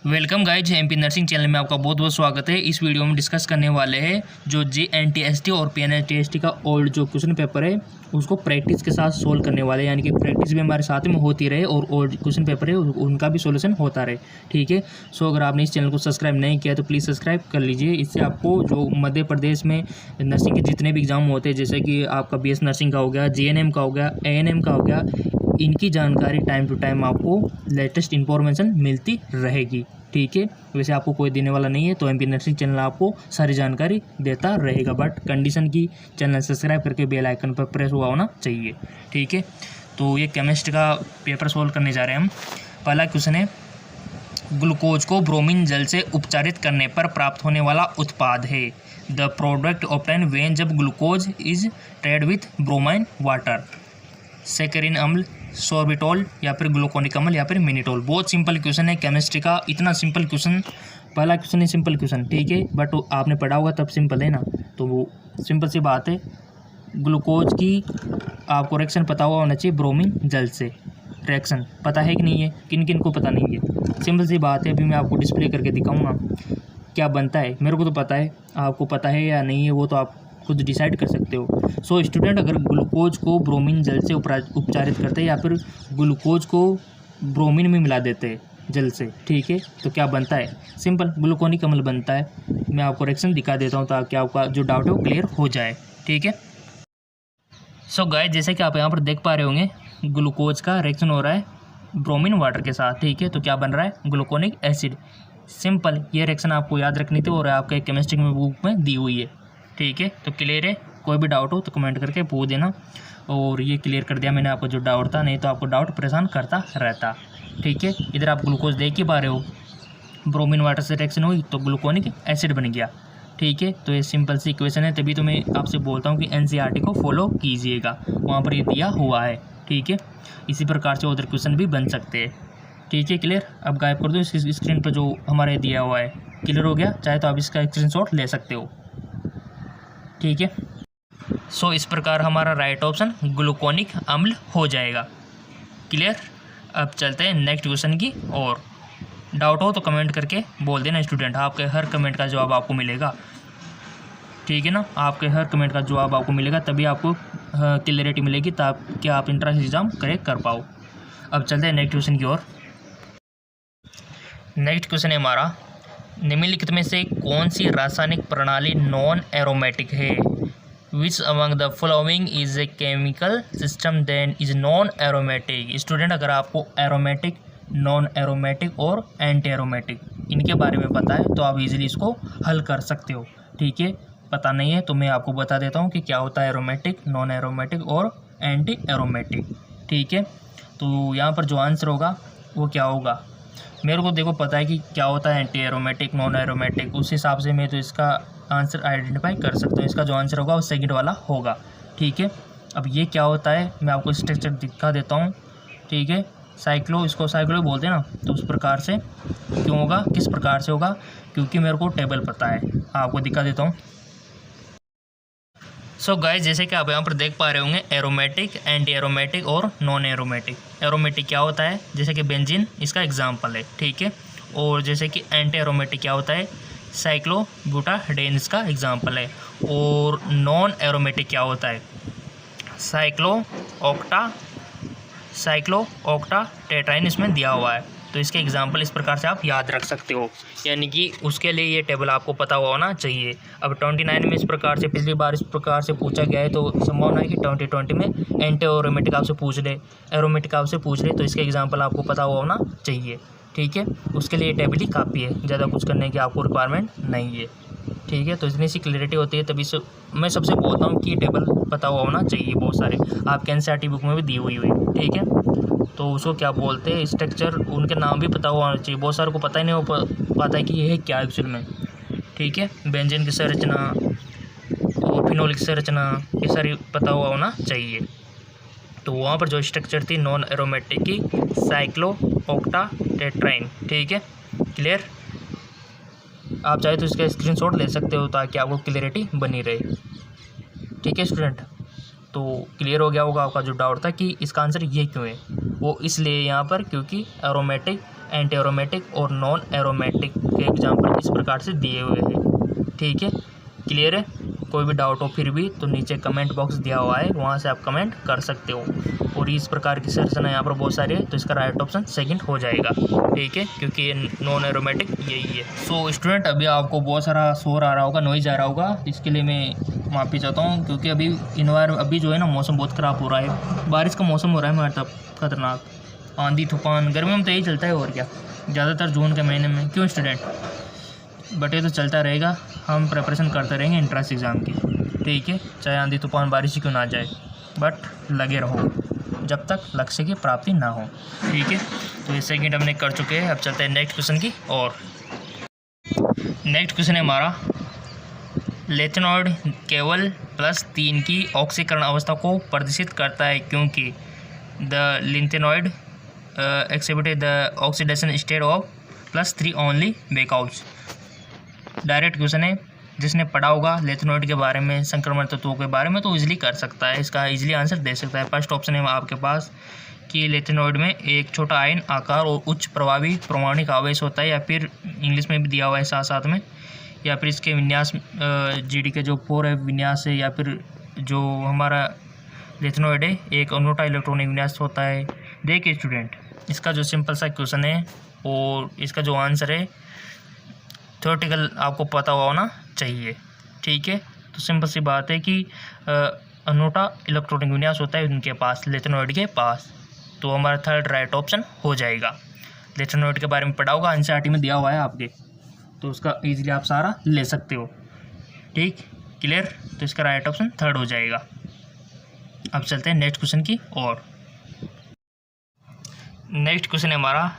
Welcome guys, MP nursing channel में आपका बहुत बहुत स्वागत है। इस वीडियो में डिस्कस करने वाले हैं जो JNTST और PNTST का ओल्ड जो क्वेश्चन पेपर है उसको प्रैक्टिस के साथ सोल्व करने वाले, यानी कि प्रैक्टिस भी हमारे साथ में होती रहे और ओल्ड क्वेश्चन पेपर है उनका भी सोल्यूशन होता रहे। ठीक है। सो अगर आपने इस चैनल को सब्सक्राइब नहीं किया तो प्लीज़ सब्सक्राइब कर लीजिए। इससे आपको जो मध्य प्रदेश में नर्सिंग के जितने भी एग्जाम होते हैं, जैसे कि आपका BS नर्सिंग का हो गया, JNM का हो गया, ANM का हो गया, इनकी जानकारी टाइम टू टाइम आपको लेटेस्ट इन्फॉर्मेशन मिलती रहेगी। ठीक है। वैसे आपको कोई देने वाला नहीं है, तो एमपी नर्सिंग चैनल आपको सारी जानकारी देता रहेगा, बट कंडीशन की चैनल सब्सक्राइब करके बेल आइकन पर प्रेस हुआ होना चाहिए। ठीक है। तो ये केमिस्ट्री का पेपर सोल्व करने जा रहे हैं हम। पहला क्वेश्चन है, ग्लूकोज को ब्रोमीन जल से उपचारित करने पर प्राप्त होने वाला उत्पाद है। द प्रोडक्ट ऑब्टेन व्हेन जब glucose is treated with bromine water, saccharin अम्ल, सोर्बिटोल या फिर ग्लूकोनिक अम्ल या फिर मिनिटोल। बहुत सिंपल क्वेश्चन है केमिस्ट्री का, इतना सिंपल क्वेश्चन, पहला क्वेश्चन है सिंपल क्वेश्चन। ठीक है, बट आपने पढ़ा होगा तब सिंपल है ना, तो वो सिंपल सी बात है। ग्लूकोज की आपको रिएक्शन पता हुआ होना चाहिए ब्रोमीन जल से। रिएक्शन पता है कि नहीं है, किन किन को पता नहीं है, सिंपल सी बात है। अभी मैं आपको डिस्प्ले करके दिखाऊंगा क्या बनता है। मेरे को तो पता है, आपको पता है या नहीं है वो तो आप खुद डिसाइड कर सकते हो। सो स्टूडेंट, अगर ग्लूकोज को ब्रोमीन जल से उपचारित करते हैं या फिर ग्लूकोज को ब्रोमीन में मिला देते हैं जल से, ठीक है, तो क्या बनता है? सिंपल ग्लूकोनिक अम्ल बनता है। मैं आपको रिएक्शन दिखा देता हूँ ताकि आपका जो डाउट है वो क्लियर हो जाए। ठीक है। सो गाइस, जैसे कि आप यहाँ पर देख पा रहे होंगे, ग्लूकोज का रिएक्शन हो रहा है ब्रोमीन वाटर के साथ। ठीक है, तो क्या बन रहा है? Gluconic acid. सिंपल, ये रिएक्शन आपको याद रखनी थी और आपके केमिस्ट्री में बुक में दी हुई है। ठीक है, तो क्लियर है? कोई भी डाउट हो तो कमेंट करके पूछ देना। और ये क्लियर कर दिया मैंने आपको जो डाउट था, नहीं तो आपको डाउट परेशान करता रहता। ठीक है। इधर आप ग्लूकोज देख ही पा रहे हो, ब्रोमीन वाटर से रिएक्शन हुई तो ग्लूकोनिक एसिड बन गया। ठीक है, तो ये सिंपल सी इक्वेशन है, तभी तो मैं आपसे बोलता हूँ कि NCERT को फॉलो कीजिएगा, वहाँ पर ये दिया हुआ है। ठीक है, इसी प्रकार से उधर क्वेश्चन भी बन सकते हैं। ठीक है, क्लियर? अब गायब कर दो इस स्क्रीन पर जो हमारे दिया हुआ है। क्लियर हो गया? चाहे तो आप इसका स्क्रीनशॉट ले सकते हो। ठीक है। सो इस प्रकार हमारा राइट ऑप्शन ग्लूकोनिक अम्ल हो जाएगा। क्लियर? अब चलते हैं नेक्स्ट क्वेश्चन की और डाउट हो तो कमेंट करके बोल देना स्टूडेंट, आपके हर कमेंट का जवाब आपको मिलेगा। ठीक है ना, आपके हर कमेंट का जवाब आपको मिलेगा, तभी आपको क्लियरिटी मिलेगी ताकि आप इंट्रेंस एग्जाम करेक्ट कर पाओ। अब चलते हैं नेक्स्ट क्वेश्चन की ओर। नेक्स्ट क्वेश्चन है हमारा, निम्नलिखित में से कौन सी रासायनिक प्रणाली नॉन एरोमेटिक है? Which among the following is a chemical system then is non aromatic? Student, अगर आपको एरोमेटिक, नॉन एरोमेटिक और एंटी एरोमेटिक इनके बारे में पता है तो आप इजीली इसको हल कर सकते हो। ठीक है, पता नहीं है तो मैं आपको बता देता हूँ कि क्या होता है एरोमेटिक, नॉन एरोमेटिक और एंटी एरोमेटिक। ठीक है, तो यहाँ पर जो आंसर होगा वो क्या होगा, मेरे को देखो पता है कि क्या होता है एंटी एरोमेटिक, नॉन एरोमेटिक, उस हिसाब से मैं तो इसका आंसर आइडेंटिफाई कर सकता हूँ। इसका जो आंसर होगा वो सेकंड वाला होगा। ठीक है, अब ये क्या होता है मैं आपको स्ट्रक्चर दिखा देता हूँ। ठीक है, साइक्लो, इसको साइक्लो बोलते हैं ना, तो उस प्रकार से क्यों होगा, किस प्रकार से होगा, क्योंकि मेरे को टेबल पता है, आपको दिखा देता हूँ। सो गाइस, जैसे कि आप यहाँ पर देख पा रहे होंगे, एरोमेटिक, एंटी एरोमेटिक और नॉन एरोमेटिक। एरोमेटिक क्या होता है, जैसे कि बेंजीन इसका एग्जांपल है। ठीक है, और जैसे कि एंटी एरोमेटिक क्या होता है, साइक्लोब्यूटाडेन इसका एग्जांपल है। और नॉन एरोमेटिक क्या होता है, साइक्लो ऑक्टा टेट्राइन इसमें दिया हुआ है। तो इसके एग्जाम्पल इस प्रकार से आप याद रख सकते हो, यानी कि उसके लिए ये टेबल आपको पता होना चाहिए। अब 29 में इस प्रकार से, पिछली बार इस प्रकार से पूछा गया है, तो संभावना है कि 2020 में एंटी एरोमेटिक आपसे पूछ ले, एरोमेटिक आपसे पूछ ले, तो इसके एग्जाम्पल आपको पता होना चाहिए। ठीक है, उसके लिए टेबल ही काफ़ी है, ज़्यादा कुछ करने की आपको रिक्वायरमेंट नहीं है। ठीक है, तो इतनी सी क्लैरिटी होती है, तभी से मैं सबसे बोलता हूँ कि ये टेबल पता होना चाहिए। बहुत सारे आपके NCERT बुक में भी दी हुई। ठीक है, तो उसको क्या बोलते हैं, स्ट्रक्चर, उनके नाम भी पता होना चाहिए। बहुत सारे को पता ही नहीं हो पाता है कि ये है क्या एक्चुअल में। ठीक है, बेंजीन की संरचना और फिनोल की संरचना, ये सारी पता हुआ होना चाहिए। तो वहाँ पर जो स्ट्रक्चर थी नॉन एरोमेटिक की, साइक्लो ऑक्टा टेट्राइन। ठीक है, क्लियर? आप चाहे तो इसका स्क्रीनशॉट ले सकते हो ताकि आपको क्लियरिटी बनी रहे। ठीक है स्टूडेंट, तो क्लियर हो गया होगा आपका जो डाउट था कि इसका आंसर ये क्यों है, वो इसलिए यहाँ पर क्योंकि एरोमेटिक, एंटी एरोमेटिक और नॉन एरोमेटिक के एग्जाम्पल इस प्रकार से दिए हुए हैं। ठीक है, क्लियर है? कोई भी डाउट हो फिर भी तो नीचे कमेंट बॉक्स दिया हुआ है, वहाँ से आप कमेंट कर सकते हो। और इस प्रकार की संरचना यहाँ पर बहुत सारी है, तो इसका राइट ऑप्शन सेकंड हो जाएगा। ठीक है, क्योंकि ये नॉन एरोमेटिक यही है। सो स्टूडेंट, अभी आपको बहुत सारा शोर आ रहा होगा, नॉइज आ रहा होगा, इसके लिए मैं माफ़ी चाहता हूँ, क्योंकि अभी जो है ना मौसम बहुत ख़राब हो रहा है, बारिश का मौसम हो रहा है हमारे तरफ, खतरनाक आंधी तूफान। गर्मी में तो यही चलता है और क्या, ज़्यादातर जून के महीने में, क्यों स्टूडेंट? बट ये तो चलता रहेगा, हम प्रिपरेशन करते रहेंगे एंट्रेंस एग्ज़ाम की। ठीक है, चाहे आंधी तूफान बारिश ही क्यों ना जाए, बट लगे रहो जब तक लक्ष्य की प्राप्ति ना हो। ठीक है, तो ये सेकंड हमने कर चुके हैं। अब चलते हैं नेक्स्ट क्वेश्चन की और नेक्स्ट क्वेश्चन है हमारा, लेथेनॉइड केवल +3 की ऑक्सीकरण अवस्था को प्रदर्शित करता है क्योंकि the lanthanoid exhibited the oxidation state of +3 only बेकआउट्स। डायरेक्ट क्वेश्चन है, जिसने पढ़ा होगा लेथेनॉइड के बारे में, संक्रमण तत्वों के बारे में, तो इजीली कर सकता है, इसका इजीली आंसर दे सकता है। फर्स्ट ऑप्शन है आपके पास कि लेथेनॉइड में एक छोटा आयन आकार और उच्च प्रभावी परमाणुक आवेश होता है, या फिर इंग्लिश में भी दिया हुआ है साथ साथ में, या फिर इसके विन्यास जीडी के जो 4 है विन्यास है, या फिर जो हमारा लेथेनॉइड है एक अनूठा इलेक्ट्रॉनिक विन्यास होता है। देखिए स्टूडेंट, इसका जो सिंपल सा क्वेश्चन है और इसका जो आंसर है थ्योरेटिकल आपको पता होना चाहिए। ठीक है, तो सिंपल सी बात है कि अनूठा इलेक्ट्रॉनिक विन्यास होता है उनके पास, लेथेनॉइड के पास, तो हमारा थर्ड राइट ऑप्शन हो जाएगा। लेथेनॉइड के बारे में पढ़ा होगा, एनसीईआरटी में दिया हुआ है आपके, तो उसका ईजिली आप सारा ले सकते हो। ठीक, क्लियर? तो इसका राइट ऑप्शन थर्ड हो जाएगा। अब चलते हैं नेक्स्ट क्वेश्चन की और नेक्स्ट क्वेश्चन है हमारा,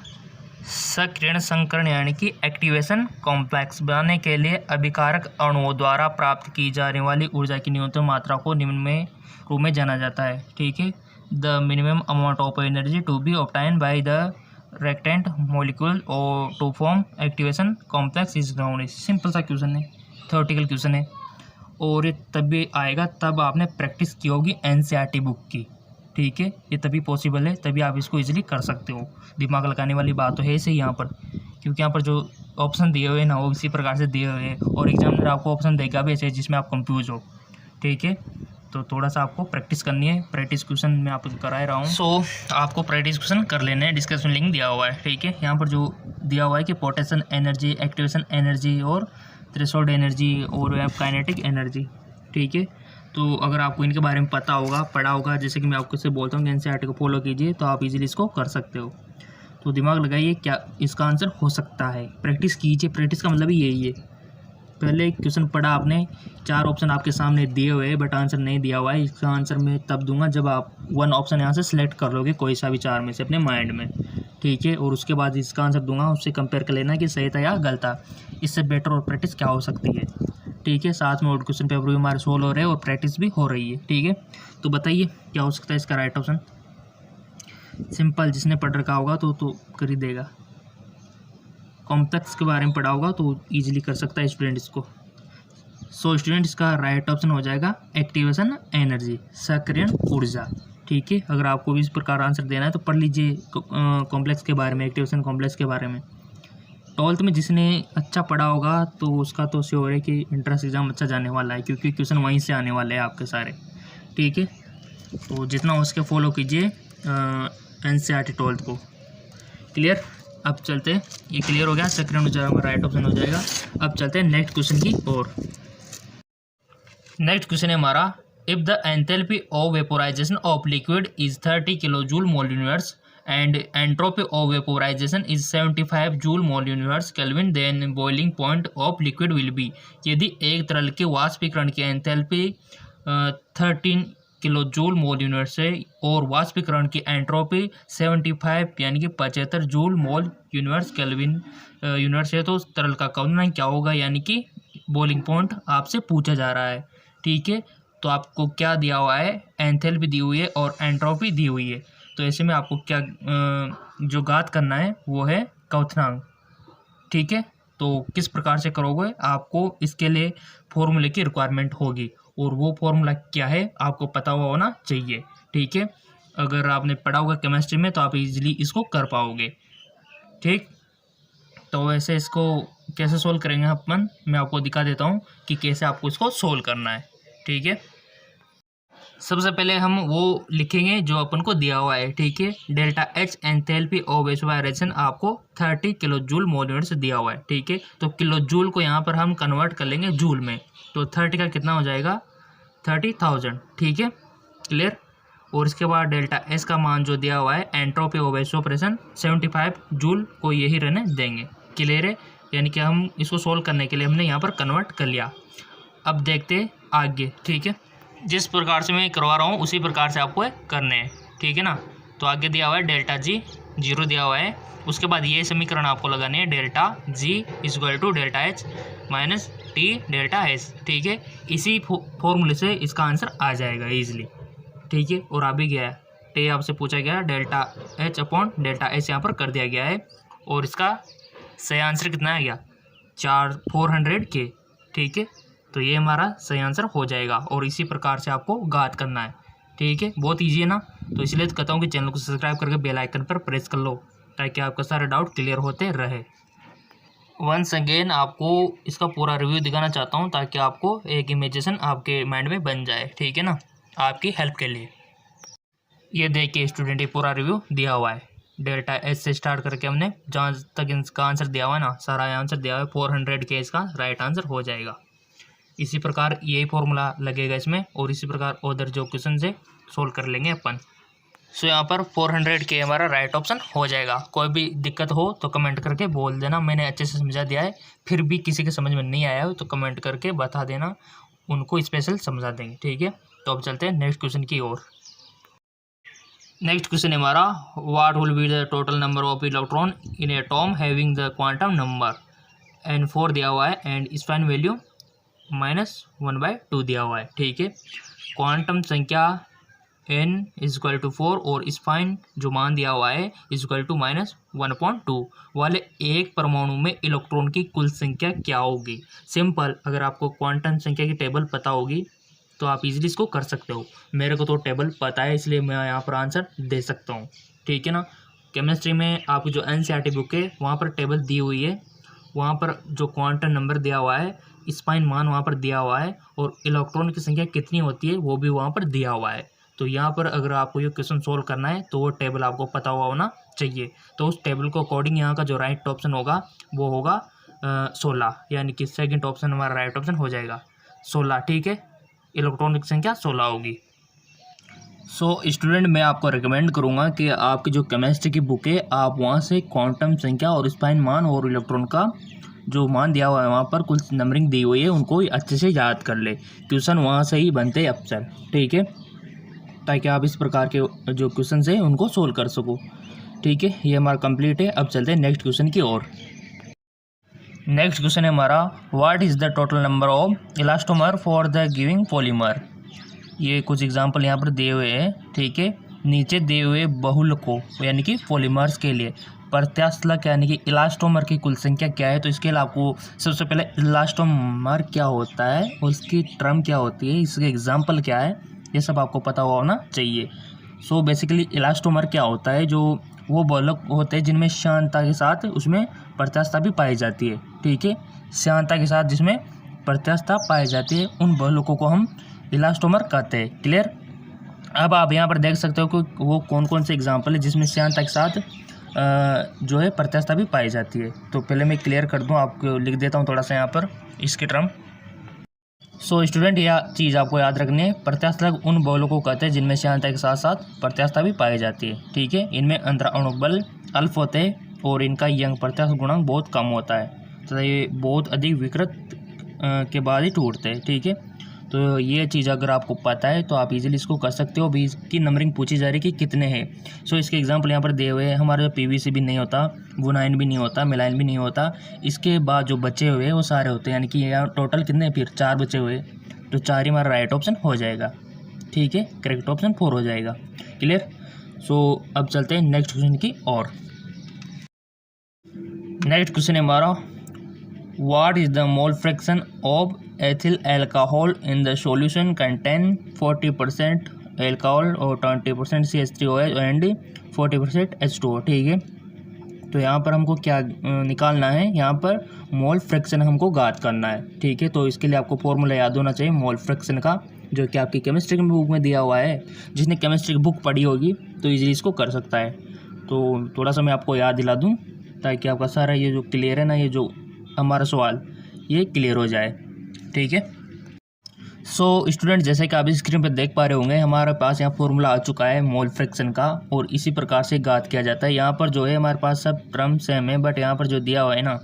सक्रियण संकरण यानी कि एक्टिवेशन कॉम्प्लेक्स बनाने के लिए अभिकारक अणुओं द्वारा प्राप्त की जाने वाली ऊर्जा की न्यूनतम मात्रा को निम्न में रूप में जाना जाता है। ठीक है, the minimum amount of energy to be obtain by the reactant molecule और to form activation complex is known. Simple सा क्वेश्चन है, थ्योरेटिकल क्वेश्चन है, और ये तभी आएगा तब आपने प्रैक्टिस की होगी एनसीईआरटी बुक की। ठीक है, ये तभी पॉसिबल है, तभी आप इसको इजीली कर सकते हो। दिमाग लगाने वाली बात तो है सही यहाँ पर, क्योंकि यहाँ पर जो ऑप्शन दिए हुए हैं ना वो इसी प्रकार से दिए हुए हैं, और एग्जामिनर आपको ऑप्शन देगा भी ऐसे जिसमें आप कंफ्यूज हो। ठीक है, तो थोड़ा सा आपको प्रैक्टिस करनी है, प्रैक्टिस क्वेश्चन मैं आपको करा रहा हूँ। सो आपको प्रैक्टिस क्वेश्शन कर लेने हैं, डिस्कशन लिंक दिया हुआ है। ठीक है, यहाँ पर जो दिया हुआ है कि पोटेंशियल एनर्जी, एक्टिवेशन एनर्जी और थ्रेशोल्ड एनर्जी और काइनेटिक एनर्जी। ठीक है, तो अगर आपको इनके बारे में पता होगा, पढ़ा होगा, जैसे कि मैं आपको से बोलता हूँ कि एनसीईआरटी को फॉलो कीजिए, तो आप इजीली इसको कर सकते हो। तो दिमाग लगाइए क्या इसका आंसर हो सकता है, प्रैक्टिस कीजिए। प्रैक्टिस का मतलब ही यही है, पहले क्वेश्चन पढ़ा आपने, 4 ऑप्शन आपके सामने दिए हुए हैं बट आंसर नहीं दिया हुआ है। इसका आंसर मैं तब दूंगा जब आप 1 ऑप्शन यहाँ से सिलेक्ट कर लोगे, कोई सा भी 4 में से अपने माइंड में। ठीक है, और उसके बाद इसका आंसर दूंगा, उससे कंपेयर कर लेना कि सही था या गलत था, इससे बेटर और प्रैक्टिस क्या हो सकती है। ठीक है, साथ में और क्वेश्चन पेपर भी हमारे सोल्व हो रहे हैं और प्रैक्टिस भी हो रही है। ठीक है, तो बताइए क्या हो सकता है इसका राइट ऑप्शन। सिंपल, जिसने पढ़ रखा होगा तो कर ही देगा, कॉम्प्लेक्स के बारे में पढ़ा होगा तो इजीली कर सकता है स्टूडेंट इसको। सो स्टूडेंट, इसका राइट ऑप्शन हो जाएगा एक्टिवेशन एनर्जी, सक्रियण ऊर्जा। ठीक है, अगर आपको भी इस प्रकार आंसर देना है तो पढ़ लीजिए कॉम्प्लेक्स के बारे में, एक्टिवेशन कॉम्प्लेक्स के बारे में। 12th में जिसने अच्छा पढ़ा होगा तो उसका तो श्योर है कि एंट्रेंस एग्ज़ाम अच्छा जाने वाला है, क्योंकि क्वेश्चन वहीं से आने वाले हैं आपके सारे। ठीक है, तो जितना हो सके फॉलो कीजिए एनसीईआरटी 12th को। क्लियर? अब चलते हैं, ये क्लियर हो गया, सेकंड ऊर्जा हमारा राइट ऑप्शन हो जाएगा। अब चलते हैं नेक्स्ट क्वेश्चन की और नेक्स्ट क्वेश्चन है हमारा, if the enthalpy of vaporisation of liquid is 30 kilojoule mole universe and entropy of vaporization is 75 joule mole universe kelvin, then boiling point of liquid will be। यदि एक तरल के वाष्पीकरण की enthalpy 13 kilo joule mole universe है और वाष्पीकरण की एंट्रोपी 75 यानी कि 75 joule mole universe kelvin universe है, तो तरल का क्वथनांक क्या होगा, यानी कि बॉइलिंग पॉइंट आपसे पूछा जा रहा है। ठीक है, तो आपको क्या दिया हुआ है, एंथैल्पी दी हुई है और एंट्रोपी दी हुई है, तो ऐसे में आपको क्या जो ज्ञात करना है वो है क्वथनांक। ठीक है, तो किस प्रकार से करोगे, आपको इसके लिए फॉर्मूले की रिक्वायरमेंट होगी, और वो फॉर्मूला क्या है आपको पता हुआ होना चाहिए। ठीक है, अगर आपने पढ़ा होगा केमिस्ट्री में तो आप इजीली इसको कर पाओगे। ठीक, तो वैसे इसको कैसे सोल्व करेंगे अपन, मैं आपको दिखा देता हूँ कि कैसे आपको इसको सोल्व करना है। ठीक है, सबसे पहले हम वो लिखेंगे जो अपन को दिया हुआ है। ठीक है, delta H enthalpy of vaporisation आपको 30 किलो जूल मोल यूनिट से दिया हुआ है। ठीक है, तो किलो जूल को यहाँ पर हम कन्वर्ट कर लेंगे जूल में, तो 30 का कितना हो जाएगा 30,000। ठीक है, क्लियर। और इसके बाद डेल्टा एस का मान जो दिया हुआ है एंट्रोपी ऑफ वेपोरेशन 75 जूल को यही रहने देंगे। क्लियर है, यानी कि हम इसको सोल्व करने के लिए हमने यहाँ पर कन्वर्ट कर लिया। अब देखते आगे। ठीक है, जिस प्रकार से मैं करवा रहा हूँ उसी प्रकार से आपको करने हैं। ठीक है ना, तो आगे दिया हुआ है डेल्टा जी 0 दिया हुआ है। उसके बाद ये समीकरण आपको लगाने हैं, delta G equal to delta H minus T delta S. ठीक है, इसी फॉर्मूले से इसका आंसर आ जाएगा ईजिली। ठीक है, और आ भी गया है, टी आपसे पूछा गया delta H upon delta S यहाँ पर कर दिया गया है, और इसका सही आंसर कितना आ गया 400 के। ठीक है, तो ये हमारा सही आंसर हो जाएगा, और इसी प्रकार से आपको घात करना है। ठीक है, बहुत ईजी है ना, तो इसलिए तो कहता हूँ कि चैनल को सब्सक्राइब करके बेल आइकन पर प्रेस कर लो ताकि आपका सारे डाउट क्लियर होते रहे। वंस अगेन आपको इसका पूरा रिव्यू दिखाना चाहता हूँ ताकि आपको एक इमेजिनेशन आपके माइंड में बन जाए। ठीक है ना, आपकी हेल्प के लिए। ये देखिए स्टूडेंट, ये पूरा रिव्यू दिया हुआ है, डेल्टा एच से स्टार्ट करके हमने जहाँ तक इसका आंसर दिया हुआ है ना, सारा आंसर दिया हुआ है 400 के, इसका राइट आंसर हो जाएगा। इसी प्रकार यही फॉर्मूला लगेगा इसमें, और इसी प्रकार उधर जो क्वेश्चन से सोल्व कर लेंगे अपन। सो यहाँ पर 400 के हमारा राइट ऑप्शन हो जाएगा। कोई भी दिक्कत हो तो कमेंट करके बोल देना, मैंने अच्छे से समझा दिया है। फिर भी किसी के समझ में नहीं आया हो तो कमेंट करके बता देना, उनको स्पेशल समझा देंगे। ठीक है, तो अब चलते हैं नेक्स्ट क्वेश्चन की ओर। नेक्स्ट क्वेश्चन हमारा, what will be the total number of electron in A atom having the quantum number N4 दिया हुआ है एंड स्पाइन वैल्यू -1/2 दिया हुआ है। ठीक है, क्वांटम संख्या n इक्वल टू 4 और स्पाइन जो मान दिया हुआ है इक्वल टू -1/2 वाले एक परमाणु में इलेक्ट्रॉन की कुल संख्या क्या होगी। सिंपल, अगर आपको क्वांटम संख्या की टेबल पता होगी तो आप इजीली इसको कर सकते हो। मेरे को तो टेबल पता है इसलिए मैं यहाँ पर आंसर दे सकता हूँ। ठीक है ना, केमिस्ट्री में आपकी जो NCERT बुक है वहाँ पर टेबल दी हुई है, वहाँ पर जो क्वांटम नंबर दिया हुआ है, स्पाइन मान वहाँ पर दिया हुआ है, और इलेक्ट्रॉन की संख्या कितनी होती है वो भी वहाँ पर दिया हुआ है। तो यहाँ पर अगर आपको ये क्वेश्चन सोल्व करना है तो वो टेबल आपको पता हुआ होना चाहिए। तो उस टेबल को अकॉर्डिंग यहाँ का जो राइट ऑप्शन होगा वो होगा 16, यानी कि सेकंड ऑप्शन हमारा राइट ऑप्शन हो जाएगा 16। ठीक है, इलेक्ट्रॉन की संख्या 16 होगी। सो स्टूडेंट, मैं आपको रिकमेंड करूँगा कि आपकी जो केमिस्ट्री की बुक है आप वहाँ से क्वांटम संख्या और स्पाइन मान और इलेक्ट्रॉन का जो मान दिया हुआ है वहाँ पर कुछ नंबरिंग दी हुई है उनको अच्छे से याद कर ले। क्वेश्चन वहाँ से ही बनते अक्सर। ठीक है, ताकि आप इस प्रकार के जो क्वेश्चन है उनको सोल्व कर सको। ठीक है, ये हमारा कंप्लीट है। अब चलते हैं नेक्स्ट क्वेश्चन की ओर। नेक्स्ट क्वेश्चन है हमारा, what is the total number of elastomer for the giving polymer. ये कुछ एग्जाम्पल यहाँ पर दिए हुए हैं। ठीक है, नीचे दिए हुए बहुलकों यानी कि पॉलीमर्स के लिए प्रत्यास्थलक यानी कि इलास्टोमर की कुल संख्या क्या है। तो इसके लिए आपको सबसे पहले इलास्टोमर क्या होता है, उसकी टर्म क्या होती है, इसके एग्जाम्पल क्या है, ये सब आपको पता होना चाहिए। सो बेसिकली इलास्टोमर क्या होता है, जो वो बहुलक होते हैं जिनमें श्यानता के साथ उसमें प्रत्यास्थता भी पाई जाती है। ठीक है, श्यानता के साथ जिसमें प्रत्यास्थता पाई जाती है उन बहुलकों को हम इलास्टोमर कहते हैं। क्लियर। अब आप यहाँ पर देख सकते हो कि वो कौन कौन से एग्जाम्पल है जिसमें श्यानता के साथ जो है प्रत्यास्थता भी पाई जाती है। तो पहले मैं क्लियर कर दूँ, आपको लिख देता हूँ थोड़ा सा यहाँ पर इसकी टर्म। सो स्टूडेंट, यह चीज़ आपको याद रखनी है, प्रत्यास्थलक उन बहुलकों को कहते हैं जिनमें श्यानता के साथ साथ प्रत्यास्थता भी पाई जाती है। ठीक है, इनमें अंतराणुक बल अल्फ होते हैं और इनका यंग प्रत्यास्थ गुणांक बहुत कम होता है तथा ये बहुत अधिक विकृत के बाद ही टूटते हैं। ठीक है, तो ये चीज़ अगर आपको पता है तो आप इजीली इसको कर सकते हो। अभी इसकी नंबरिंग पूछी जा रही है कि कितने हैं। सो इसके एग्जांपल यहाँ पर दिए हुए हैं। हमारे PVC भी नहीं होता, वुनाइन भी नहीं होता, मिलाइन भी नहीं होता। इसके बाद जो बचे हुए वो सारे होते हैं, यानी कि यहाँ टोटल कितने फिर 4 बचे हुए, तो 4 ही हमारा राइट ऑप्शन हो जाएगा। ठीक है, करेक्ट ऑप्शन 4 हो जाएगा। क्लियर। सो अब चलते हैं नेक्स्ट क्वेश्चन की ओर। नेक्स्ट क्वेश्चन है हमारा, what is the mole fraction of ethyl alcohol in the solution contain 40% alcohol और 20% CH3OH एंड 40% H2O। ठीक है, तो यहाँ पर हमको क्या निकालना है, यहाँ पर मोल फ्रैक्शन हमको ज्ञात करना है। ठीक है, तो इसके लिए आपको फॉर्मूला याद होना चाहिए मोल फ्रैक्शन का, जो कि आपकी केमिस्ट्री की बुक में दिया हुआ है। जिसने केमिस्ट्री की बुक पढ़ी होगी तो इजीली इसको कर सकता है। तो थोड़ा सा मैं आपको याद दिला दूँ ताकि आपका सारा ये जो क्लियर है ना, ये जो हमारा सवाल ये क्लियर हो जाए। ठीक है, सो स्टूडेंट जैसे कि आप इस स्क्रीन पर देख पा रहे होंगे, हमारे पास यहाँ फॉर्मूला आ चुका है मोल फ्रैक्शन का, और इसी प्रकार से ज्ञात किया जाता है। यहाँ पर जो है हमारे पास सब टर्म सेम है, बट यहाँ पर जो दिया हुआ है ना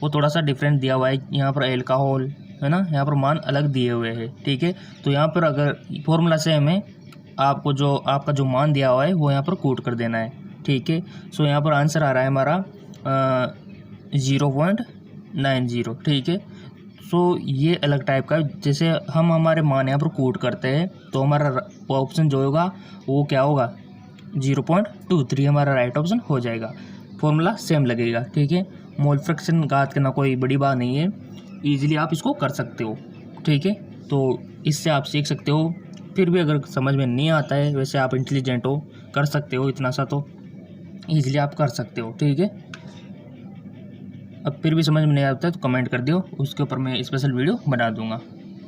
वो थोड़ा सा डिफरेंट दिया हुआ है। यहाँ पर एल्कोहल है ना, यहाँ पर मान अलग दिए हुए हैं। ठीक है, तो यहाँ पर अगर फॉर्मूला सेम है, आपको जो आपका जो मान दिया हुआ है वो यहाँ पर कूट कर देना है। ठीक है, सो यहाँ पर आंसर आ रहा है हमारा 0.90। ठीक है, सो ये अलग टाइप का, जैसे हम हमारे मान यहाँ पर कूट करते हैं तो हमारा ऑप्शन जो होगा वो क्या होगा 0.23 हमारा राइट ऑप्शन हो जाएगा। फॉर्मूला सेम लगेगा। ठीक है, मोल फ्रैक्शन ज्ञात करना कोई बड़ी बात नहीं है, इजीली आप इसको कर सकते हो। ठीक है, तो इससे आप सीख सकते हो। फिर भी अगर समझ में नहीं आता है, वैसे आप इंटेलिजेंट हो, कर सकते हो, इतना सा तो ईजिली आप कर सकते हो। ठीक है, अब फिर भी समझ में नहीं आता है तो कमेंट कर दियो, उसके ऊपर मैं स्पेशल वीडियो बना दूंगा।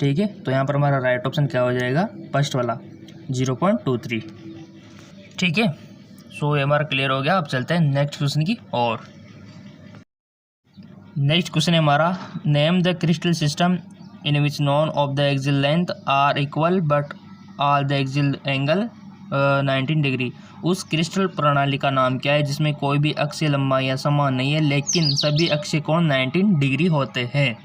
ठीक है, तो यहाँ पर हमारा राइट ऑप्शन क्या हो जाएगा, फर्स्ट वाला 0.23। ठीक है, सो ये हमारा क्लियर हो गया। अब चलते हैं नेक्स्ट क्वेश्चन की और। नेक्स्ट क्वेश्चन है हमारा, name the crystal system in which none of the axial length are equal but all the axial angle 19 degree. उस क्रिस्टल प्रणाली का नाम क्या है जिसमें कोई भी अक्षीय लंबाई समान नहीं है लेकिन सभी अक्षीय कोण 19 डिग्री होते हैं।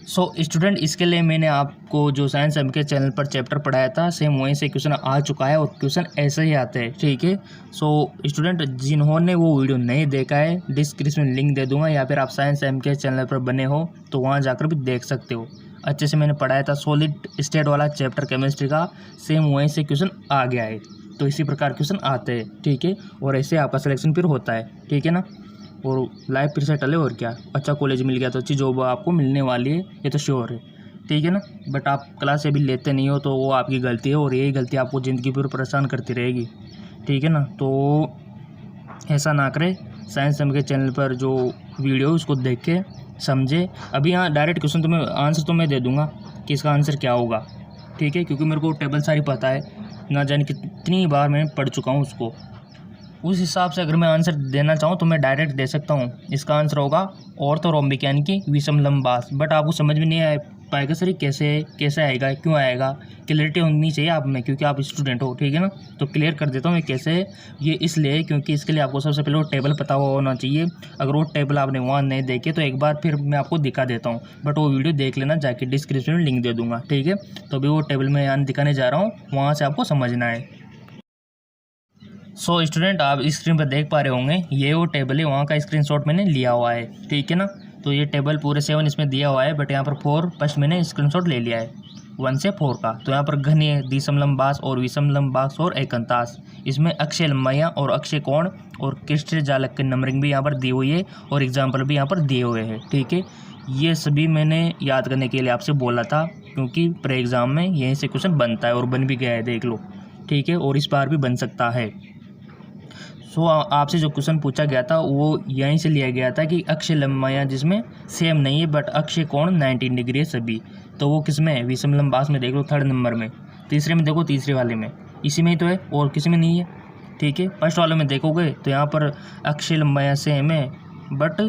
सो स्टूडेंट इसके लिए मैंने आपको जो साइंस एम के चैनल पर चैप्टर पढ़ाया था, सेम वहीं से क्वेश्चन आ चुका है और क्वेश्चन ऐसे ही आते हैं। ठीक है, सो स्टूडेंट जिन्होंने वो वीडियो नहीं देखा है, डिस्क्रिप्शन में लिंक दे दूंगा, या फिर आप साइंस एम के चैनल पर बने हो तो वहाँ जाकर भी देख सकते हो। अच्छे से मैंने पढ़ाया था, सॉलिड स्टेट वाला चैप्टर केमिस्ट्री का, सेम वहीं से क्वेश्चन आ गया है। तो इसी प्रकार क्वेश्चन आते हैं। ठीक है, और ऐसे आपका सिलेक्शन फिर होता है। ठीक है ना, और लाइफ फिर से टले, और क्या अच्छा कॉलेज मिल गया तो अच्छी जॉब आपको मिलने वाली है, ये तो श्योर है। ठीक है ना, बट आप क्लास अभी लेते नहीं हो तो वो आपकी गलती है, और यही गलती आपको ज़िंदगी भर परेशान करती रहेगी। ठीक है ना, तो ऐसा ना करें। साइंस एम के चैनल पर जो वीडियो उसको देख के समझे। अभी यहाँ डायरेक्ट क्वेश्चन तो मैं आंसर तो मैं दे दूंगा कि इसका आंसर क्या होगा। ठीक है, क्योंकि मेरे को टेबल सारी पता है, ना जाने कितनी बार मैंने पढ़ चुका हूँ उसको। उस हिसाब से अगर मैं आंसर देना चाहूँ तो मैं डायरेक्ट दे सकता हूँ। इसका आंसर होगा ऑर्थोरोम्बिक यानी कि विषम लंबास। बट आपको समझ में नहीं आ पाएगा सर कैसे आएगा, क्यों आएगा, क्लियरिटी होनी चाहिए आप में, क्योंकि आप स्टूडेंट हो। ठीक है ना, तो क्लियर कर देता हूँ मैं कैसे है। ये इसलिए क्योंकि इसके लिए आपको सबसे पहले वो टेबल पता होना चाहिए। अगर वो टेबल आपने वहाँ नहीं देखे तो एक बार फिर मैं आपको दिखा देता हूँ, बट वो वीडियो देख लेना जाके, डिस्क्रिप्शन में लिंक दे दूँगा। ठीक है, तो अभी वो टेबल में यहाँ दिखाने जा रहा हूँ, वहाँ से आपको समझना है। सो स्टूडेंट आप स्क्रीन पर देख पा रहे होंगे, ये वो टेबल है, वहाँ का स्क्रीनशॉट मैंने लिया हुआ है। ठीक है ना, तो ये टेबल पूरे 7 इसमें दिया हुआ है, बट यहाँ पर 4 फर्स्ट मैंने स्क्रीनशॉट ले लिया है 1 से 4 का। तो यहाँ पर घनीय, द्विसम लंबास और विषम लंबास और एकांतास, इसमें अक्षय लंबाइयाँ और अक्षय कोण और क्रिस्टल जालक की नंबरिंग भी यहाँ पर दी हुई है और एग्जाम्पल भी यहाँ पर दिए हुए हैं। ठीक है, ये सभी मैंने याद करने के लिए आपसे बोला था, क्योंकि प्री एग्ज़ाम में यहीं से क्वेश्चन बनता है और बन भी गया है, देख लो। ठीक है, और इस बार भी बन सकता है। सो आपसे जो क्वेश्चन पूछा गया था वो यहीं से लिया गया था कि अक्षय लंबाइयाँ जिसमें सेम नहीं है बट अक्षय कोण 19 डिग्री है सभी। तो वो किस में, विषम लंबास में देख लो 3rd नंबर में, तीसरे में देखो, तीसरे वाले में, इसी में ही तो है और किसी में नहीं है। ठीक है, फर्स्ट वाले में देखोगे तो यहाँ पर अक्षय लंबाइयाँ सेम है बट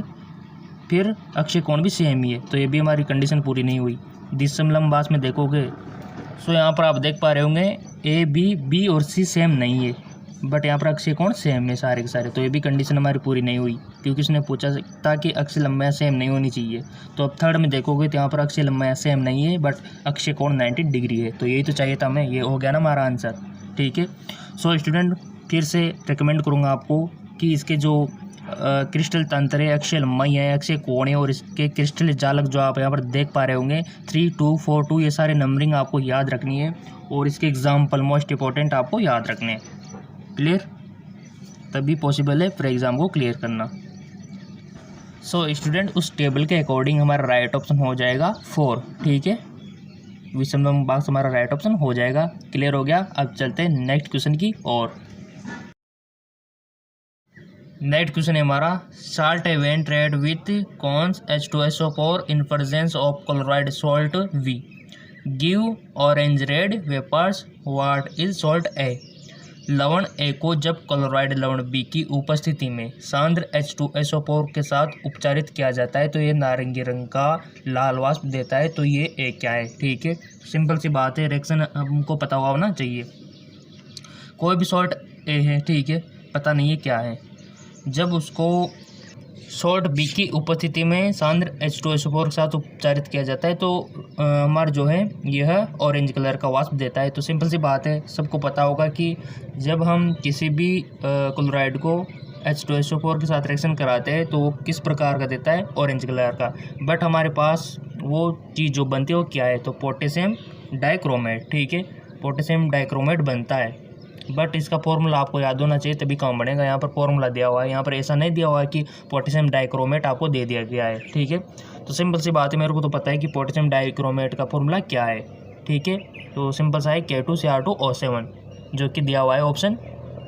फिर अक्षय कोण भी सेम ही है, तो ये भी हमारी कंडीशन पूरी नहीं हुई। द्विसम लंबास में देखोगे सो यहाँ पर आप देख पा रहे होंगे ए बी और सी सेम नहीं है, बट यहाँ पर अक्षय कोण सेम है सारे के सारे, तो ये भी कंडीशन हमारी पूरी नहीं हुई, क्योंकि उसने पूछा था कि अक्षय लंबाइयाँ सेम नहीं होनी चाहिए। तो अब 3rd में देखोगे तो यहाँ पर अक्षय लंबाइयाँ सेम नहीं है बट अक्षय कोण 90 डिग्री है, तो यही तो चाहिए था हमें, ये हो गया ना हमारा आंसर। ठीक है, सो स्टूडेंट फिर से रिकमेंड करूँगा आपको कि इसके जो क्रिस्टल तंत्र है, अक्षय लंबाई है, अक्षय कोण है और इसके क्रिस्टल जालक जो आप यहाँ पर देख पा रहे होंगे 3, 2, 4, 2, ये सारे नंबरिंग आपको याद रखनी है और इसके एग्जाम्पल मोस्ट इंपॉर्टेंट आपको याद रखने हैं। क्लियर, तभी पॉसिबल है प्री एग्ज़ाम को क्लियर करना। सो स्टूडेंट उस टेबल के अकॉर्डिंग हमारा राइट ऑप्शन हो जाएगा 4। ठीक है, विषम लंबास हमारा राइट ऑप्शन हो जाएगा। क्लियर हो गया। अब चलते हैं नेक्स्ट क्वेश्चन की और। नेक्स्ट क्वेश्चन है हमारा, salt event red with conc H2SO4 in presence of chloride salt V give orange red vapours, what is salt A। लवण A को जब क्लोराइड लवण B की उपस्थिति में सांद्र H2SO4 के साथ उपचारित किया जाता है तो ये नारंगी रंग का लाल वाष्प देता है। तो ये A क्या है, ठीक है। सिंपल सी बात है, रिएक्शन हमको पता होना चाहिए। कोई भी सॉल्ट A है, ठीक है, पता नहीं है क्या है। जब उसको सॉल्ट B की उपस्थिति में सांद्र H2SO4 के साथ उपचारित किया जाता है तो हमारा जो है यह ऑरेंज कलर का वाष्प देता है। तो सिंपल सी बात है, सबको पता होगा कि जब हम किसी भी क्लोराइड को H2SO4 के साथ रिएक्शन कराते हैं तो वो किस प्रकार का देता है, ऑरेंज कलर का। बट हमारे पास वो चीज़ जो बनती है वो क्या है, तो पोटेशियम डाइक्रोमेट, ठीक है, पोटेशियम डाइक्रोमेट बनता है। बट इसका फॉर्मूला आपको याद होना चाहिए तभी काम बनेगा। यहाँ पर फॉर्मूला दिया हुआ है, यहाँ पर ऐसा नहीं दिया हुआ है कि पोटेशियम डाइक्रोमेट आपको दे दिया गया है, ठीक है। तो सिंपल सी बात है, मेरे को तो पता है कि पोटेशियम डाइक्रोमेट का फॉर्मूला क्या है, ठीक है। तो सिंपल सा है K2Cr2O7 जो कि दिया हुआ है ऑप्शन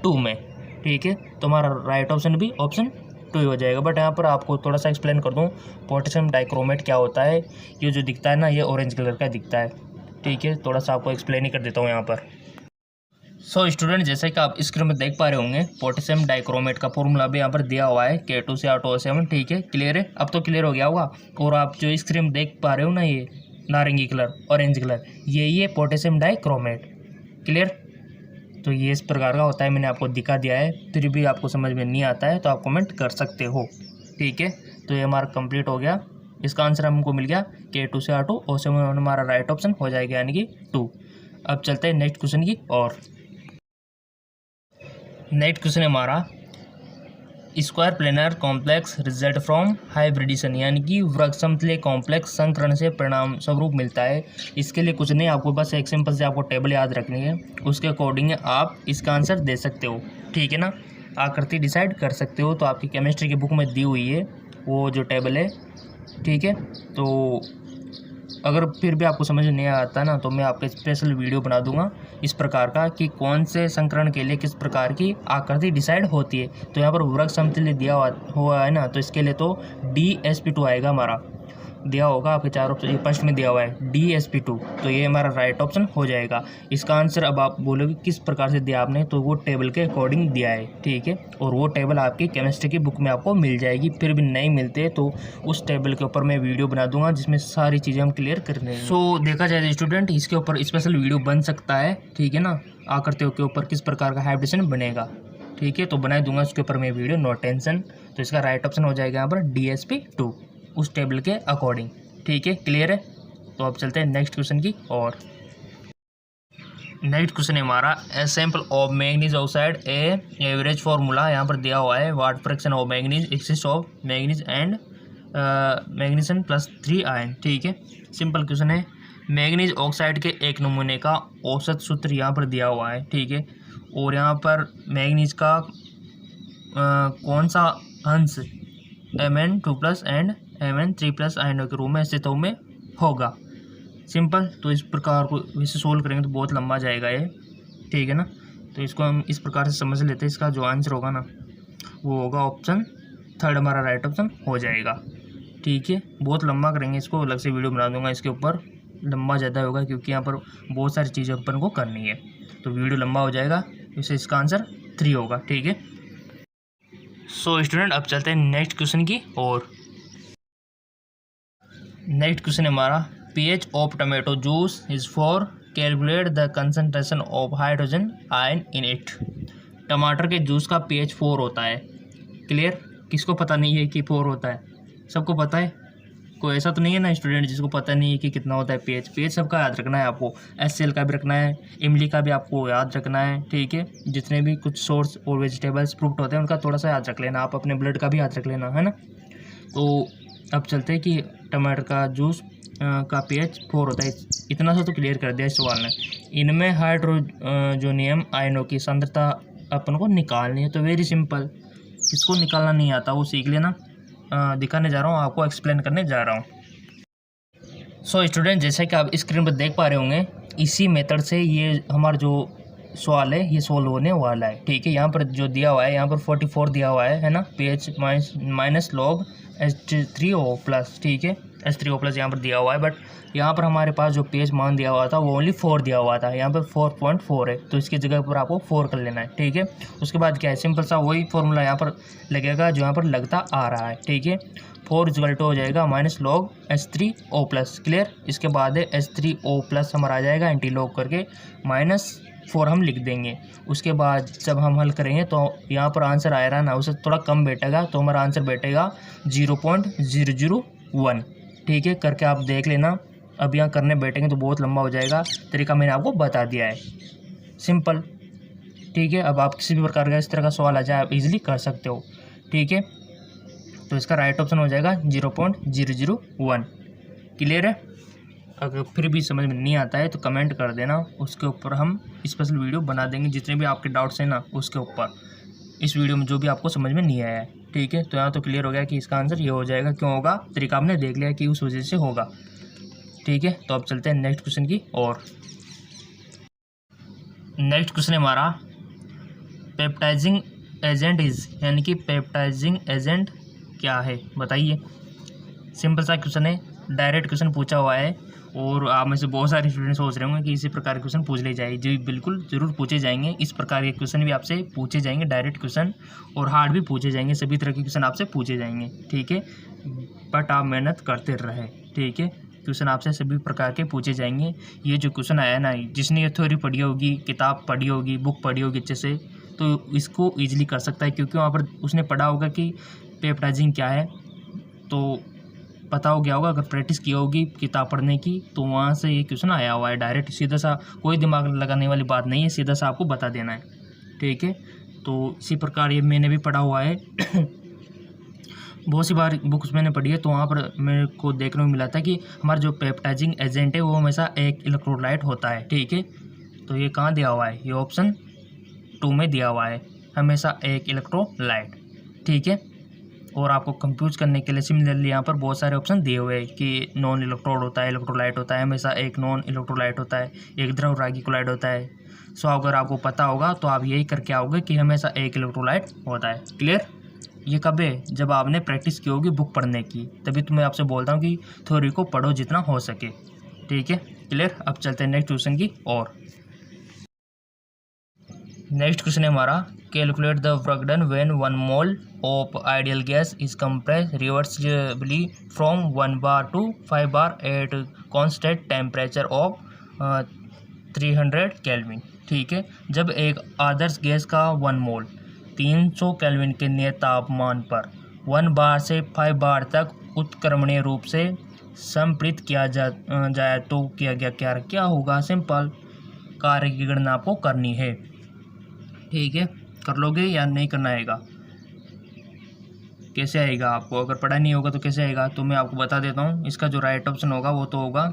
2 में, ठीक है। तो हमारा राइट ऑप्शन भी ऑप्शन 2 ही हो जाएगा। बट यहाँ पर आपको थोड़ा सा एक्सप्लेन कर दूँ, पोटेशियम डाइक्रोमेट क्या होता है। ये जो दिखता है ना, ये ऑरेंज कलर का दिखता है, ठीक है। थोड़ा सा आपको एक्सप्लेन ही कर देता हूँ यहाँ पर। सो स्टूडेंट, जैसे कि आप स्क्रीन में देख पा रहे होंगे, पोटेशियम डाइक्रोमेट का फॉर्मूला भी यहाँ पर दिया हुआ है K2Cr2O7, ठीक है। क्लियर है, अब तो क्लियर हो गया होगा। और आप जो स्क्रीन में देख पा रहे हो ना, ये नारंगी कलर, ऑरेंज कलर, यही है पोटेशियम डाइक्रोमेट, क्लियर। तो ये इस प्रकार का होता है, मैंने आपको दिखा दिया है। फिर भी आपको समझ में नहीं आता है तो आप कमेंट कर सकते हो, ठीक है। तो ये हमारा कंप्लीट हो गया, इसका आंसर हमको मिल गया K2Cr2O7, हमारा राइट ऑप्शन हो जाएगा, यानी कि 2। अब चलते हैं नेक्स्ट क्वेश्चन की और। नेक्स्ट क्वेश्चन है हमारा, square planar complex result from hybridisation, यानी कि वृक्क समतलीय कॉम्प्लेक्स संकरण से परिणाम स्वरूप मिलता है। इसके लिए कुछ नहीं, आपको बस एक सिंपल से आपको टेबल याद रखनी है, उसके अकॉर्डिंग आप इसका आंसर दे सकते हो, ठीक है ना। आकृति डिसाइड कर सकते हो। तो आपकी केमिस्ट्री की बुक में दी हुई है वो जो टेबल है, ठीक है। तो अगर फिर भी आपको समझ नहीं आता ना, तो मैं आपके स्पेशल वीडियो बना दूंगा इस प्रकार का कि कौन से संकरण के लिए किस प्रकार की आकृति डिसाइड होती है। तो यहाँ पर वृक्क समतुल्य दिया हुआ है ना, तो इसके लिए तो DsP2 आएगा, हमारा दिया होगा आपके 4 ऑप्शन, फर्स्ट में दिया हुआ है DsP2, तो ये हमारा राइट ऑप्शन हो जाएगा। इसका आंसर अब आप बोलोगे किस प्रकार से दिया आपने, तो वो टेबल के अकॉर्डिंग दिया है, ठीक है। और वो टेबल आपकी केमिस्ट्री की बुक में आपको मिल जाएगी। फिर भी नहीं मिलते तो उस टेबल के ऊपर मैं वीडियो बना दूंगा जिसमें सारी चीज़ें हम क्लियर कर रहे हैं। सो देखा जाए स्टूडेंट, इसके ऊपर स्पेशल वीडियो बन सकता है, ठीक है ना। आकृतियों के ऊपर किस प्रकार का हाइब्रिडेशन बनेगा, ठीक है, तो बना दूंगा उसके ऊपर मैं वीडियो, नो टेंशन। तो इसका राइट ऑप्शन हो जाएगा यहाँ पर DsP2 उस टेबल के अकॉर्डिंग, ठीक है, क्लियर है। तो अब चलते हैं नेक्स्ट क्वेश्चन की और। नेक्स्ट क्वेश्चन है हमारा, a sample of manganese oxide A average formula, यहाँ पर दिया हुआ है what fraction of manganese exist of manganese and magnesium +3 ion, ठीक है। सिंपल क्वेश्चन है, मैंगनीज ऑक्साइड के एक नमूने का औसत सूत्र यहाँ पर दिया हुआ है, ठीक है। और यहाँ पर मैंगनीज का कौन सा अंश Mn2+ एंड Mn3+ आयनों के रूप में अस्तित्व में होगा। सिंपल, तो इस प्रकार को इसे सोल्व करेंगे तो बहुत लंबा जाएगा ये, ठीक है ना। तो इसको हम इस प्रकार से समझ लेते हैं, इसका जो आंसर होगा ना वो होगा ऑप्शन 3, हमारा राइट ऑप्शन हो जाएगा, ठीक है। बहुत लंबा करेंगे इसको, अलग से वीडियो बना दूंगा इसके ऊपर, लंबा ज़्यादा होगा क्योंकि यहाँ पर बहुत सारी चीज़ें अपन को करनी है, तो वीडियो लंबा हो जाएगा। इससे इसका आंसर 3 होगा, ठीक है। सो स्टूडेंट, अब चलते हैं नेक्स्ट क्वेश्चन की और। नेक्स्ट क्वेश्चन है हमारा, pH of tomato juice is for calculate the concentration of hydrogen ion in it. टमाटर के जूस का pH 4 होता है, क्लियर। किसको पता नहीं है कि 4 होता है, सबको पता है। कोई ऐसा तो नहीं है ना स्टूडेंट जिसको पता नहीं है कि कितना होता है pH सबका याद रखना है आपको। HCl का भी रखना है, इमली का भी आपको याद रखना है, ठीक है। जितने भी कुछ सोर्स और वेजिटेबल्स फ्रूट होते हैं उनका थोड़ा सा याद रख लेना, आप अपने ब्लड का भी याद रख लेना, है ना। तो अब चलते हैं कि टमाटर का जूस का pH 4 होता है, इतना सा तो क्लियर कर दिया इस सवाल ने। इनमें हाइड्रोजोनियम आयनों की सांद्रता अपन को निकालनी है, तो वेरी सिंपल, किसको निकालना नहीं आता वो सीख लेना। दिखाने जा रहा हूँ आपको, एक्सप्लेन करने जा रहा हूँ। सो स्टूडेंट, जैसे कि आप स्क्रीन पर देख पा रहे होंगे, इसी मेथड से ये हमारा जो सवाल है ये सोल्व होने वाला है। ठीक है, यहाँ पर जो दिया हुआ है, यहाँ पर 44 दिया हुआ है ना, page minus log H3O plus. ठीक है, H3O प्लस यहाँ पर दिया हुआ है, बट यहाँ पर हमारे पास जो पेज मान दिया हुआ था वो ओनली 4 दिया हुआ था, यहाँ पर 4.4 है, तो इसकी जगह पर आपको 4 कर लेना है। ठीक है, उसके बाद क्या है, सिंपल सा वही फॉर्मूला यहाँ पर लगेगा जो यहाँ पर लगता आ रहा है। ठीक है, 4 इक्वल टू हो जाएगा minus log H3O plus. Clear, इसके बाद है H3O प्लस हमारा आ जाएगा एंटी लॉग करके -4 हम लिख देंगे। उसके बाद जब हम हल करेंगे तो यहाँ पर आंसर आया रहा ना, उससे थोड़ा कम बैठेगा, तो हमारा आंसर बैठेगा 0.001। ठीक है, करके आप देख लेना। अब यहाँ करने बैठेंगे तो बहुत लंबा हो जाएगा, तरीका मैंने आपको बता दिया है, सिंपल। ठीक है, अब आप किसी भी प्रकार का इस तरह का सवाल आ जाए आप इजीली कर सकते हो। ठीक है, तो इसका राइट ऑप्शन हो जाएगा 0.001। क्लियर है? अगर फिर भी समझ में नहीं आता है तो कमेंट कर देना, उसके ऊपर हम स्पेशल वीडियो बना देंगे, जितने भी आपके डाउट्स हैं ना उसके ऊपर, इस वीडियो में जो भी आपको समझ में नहीं आया है। ठीक है, तो यहाँ तो क्लियर हो गया कि इसका आंसर ये हो जाएगा। क्यों होगा, तरीका आपने देख लिया कि उस वजह से होगा। ठीक है, तो अब चलते हैं नेक्स्ट क्वेश्चन की और। नेक्स्ट क्वेश्चन है हमारा, पेप्टाइजिंग एजेंट इज, यानी कि पेप्टाइजिंग एजेंट क्या है बताइए। सिंपल सा क्वेश्चन है, डायरेक्ट क्वेश्चन पूछा हुआ है, और आप में से बहुत सारे स्टूडेंट सोच रहे होंगे कि इसी प्रकार के क्वेश्चन पूछ ले जाए। जी बिल्कुल, ज़रूर पूछे जाएंगे, इस प्रकार के क्वेश्चन भी आपसे पूछे जाएंगे, डायरेक्ट क्वेश्चन और हार्ड भी पूछे जाएंगे, सभी तरह के क्वेश्चन आपसे पूछे जाएंगे। ठीक है, बट आप मेहनत करते रहे। ठीक है, क्वेश्चन आपसे सभी प्रकार के पूछे जाएंगे। ये जो क्वेश्चन आया ना, जिसने ये थ्योरी पढ़ी होगी, किताब पढ़ी होगी, बुक पढ़ी होगी अच्छे से, तो इसको ईजिली कर सकता है, क्योंकि वहाँ पर उसने पढ़ा होगा कि पेप्टाइजिंग क्या है, तो पता हो गया होगा। अगर प्रैक्टिस की होगी किताब पढ़ने की तो वहाँ से ये क्वेश्चन आया हुआ है डायरेक्ट, सीधा सा, कोई दिमाग लगाने वाली बात नहीं है, सीधा सा आपको बता देना है। ठीक है, तो इसी प्रकार ये मैंने भी पढ़ा हुआ है बहुत सी बार बुक्स मैंने पढ़ी है, तो वहाँ पर मेरे को देखने को मिला था कि हमारा जो पेप्टाइजिंग एजेंट है वो हमेशा एक इलेक्ट्रोलाइट होता है। ठीक है, तो ये कहाँ दिया हुआ है, ये ऑप्शन 2 में दिया हुआ है, हमेशा एक इलेक्ट्रोलाइट। ठीक है, और आपको कंफ्यूज करने के लिए सिमिलरली यहाँ पर बहुत सारे ऑप्शन दिए हुए हैं कि नॉन इलेक्ट्रोड होता है, इलेक्ट्रोलाइट होता है, हमेशा एक नॉन इलेक्ट्रोलाइट होता है, एक द्रव्यरागी कोलाइड होता है। सो अगर आपको पता होगा तो आप यही करके आओगे कि हमेशा एक इलेक्ट्रोलाइट होता है। क्लियर? ये कब है, जब आपने प्रैक्टिस की होगी बुक पढ़ने की, तभी तो मैं आपसे बोलता हूँ कि थ्योरी को पढ़ो जितना हो सके। ठीक है, क्लियर? अब चलते हैं नेक्स्ट क्वेश्चन की और। नेक्स्ट क्वेश्चन है हमारा, calculate the work done when 1 mole of ideal gas is compressed reversibly from 1 bar to 5 bar at constant temperature of 300 kelvin. ठीक है, जब एक आदर्श गैस का 1 मोल 300 केल्विन के नियत तापमान पर 1 बार से 5 बार तक उत्क्रमणीय रूप से संपृक्त किया जाए तो क्या होगा। सिंपल कार्य की गणना आपको करनी है। ठीक है, कर लोगे या नहीं करना आएगा, कैसे आएगा आपको, अगर पढ़ा नहीं होगा तो कैसे आएगा, तो मैं आपको बता देता हूँ। इसका जो राइट ऑप्शन होगा वो तो होगा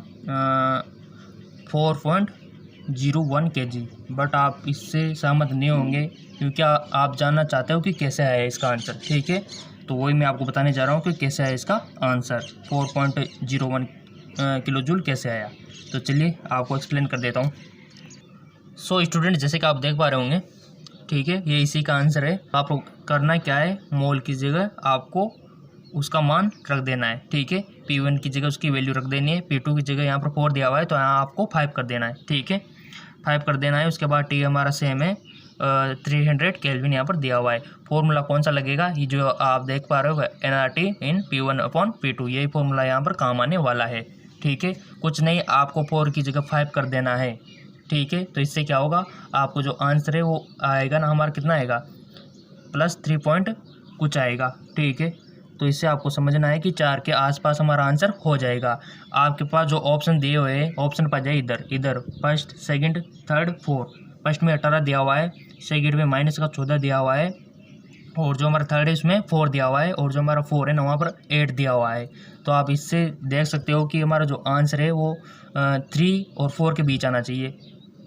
4.01 kg, बट आप इससे सहमत नहीं होंगे क्योंकि आप जानना चाहते हो कि कैसे आया इसका आंसर। ठीक है, तो वही मैं आपको बताने जा रहा हूँ कि कैसे आया इसका आंसर, 4.01 किलो जूल कैसे आया। तो चलिए आपको एक्सप्लेन कर देता हूँ। सो स्टूडेंट, जैसे कि आप देख पा रहे होंगे, ठीक है, ये इसी का आंसर है। आपको करना क्या है, मोल की जगह आपको उसका मान रख देना है। ठीक है, P1 की जगह उसकी वैल्यू रख देनी है, P2 की जगह यहाँ पर 4 दिया हुआ है तो यहाँ आपको 5 कर देना है। ठीक है, 5 कर देना है। उसके बाद T हमारा सेम है, 300 केल्विन यहाँ पर दिया हुआ है। फॉर्मूला कौन सा लगेगा, ये जो आप देख पा रहे हो nRT इन P1/P2, यही फॉर्मूला यहाँ पर काम आने वाला है। ठीक है, कुछ नहीं, आपको 4 की जगह 5 कर देना है। ठीक है, तो इससे क्या होगा, आपको जो आंसर है वो आएगा ना हमारा, कितना आएगा, +3 पॉइंट कुछ आएगा। ठीक है, तो इससे आपको समझना है कि 4 के आसपास हमारा आंसर हो जाएगा। आपके पास जो ऑप्शन दिए हुए हैं, ऑप्शन पर जाए इधर first, second, third, fourth. First में 18 दिया हुआ है, सेकंड में -14 दिया हुआ है, और जो हमारा थर्ड है इसमें 4 दिया हुआ है, और जो हमारा 4 है ना वहाँ पर 8 दिया हुआ है। तो आप इससे देख सकते हो कि हमारा जो आंसर है वो 3 और 4 के बीच आना चाहिए,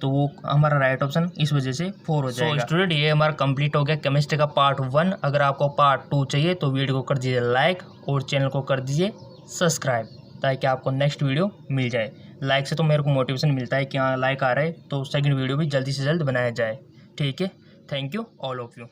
तो वो हमारा राइट ऑप्शन इस वजह से 4 हो जाएगा। स्टूडेंट, ये हमारा कंप्लीट हो गया केमिस्ट्री का पार्ट 1। अगर आपको पार्ट 2 चाहिए तो वीडियो को कर दीजिए लाइक और चैनल को कर दीजिए सब्सक्राइब। ताकि आपको नेक्स्ट वीडियो मिल जाए। लाइक से तो मेरे को मोटिवेशन मिलता है कि हाँ लाइक आ रहा है, तो सेकंड वीडियो भी जल्दी से जल्द बनाया जाए। ठीक है, thank you all of you.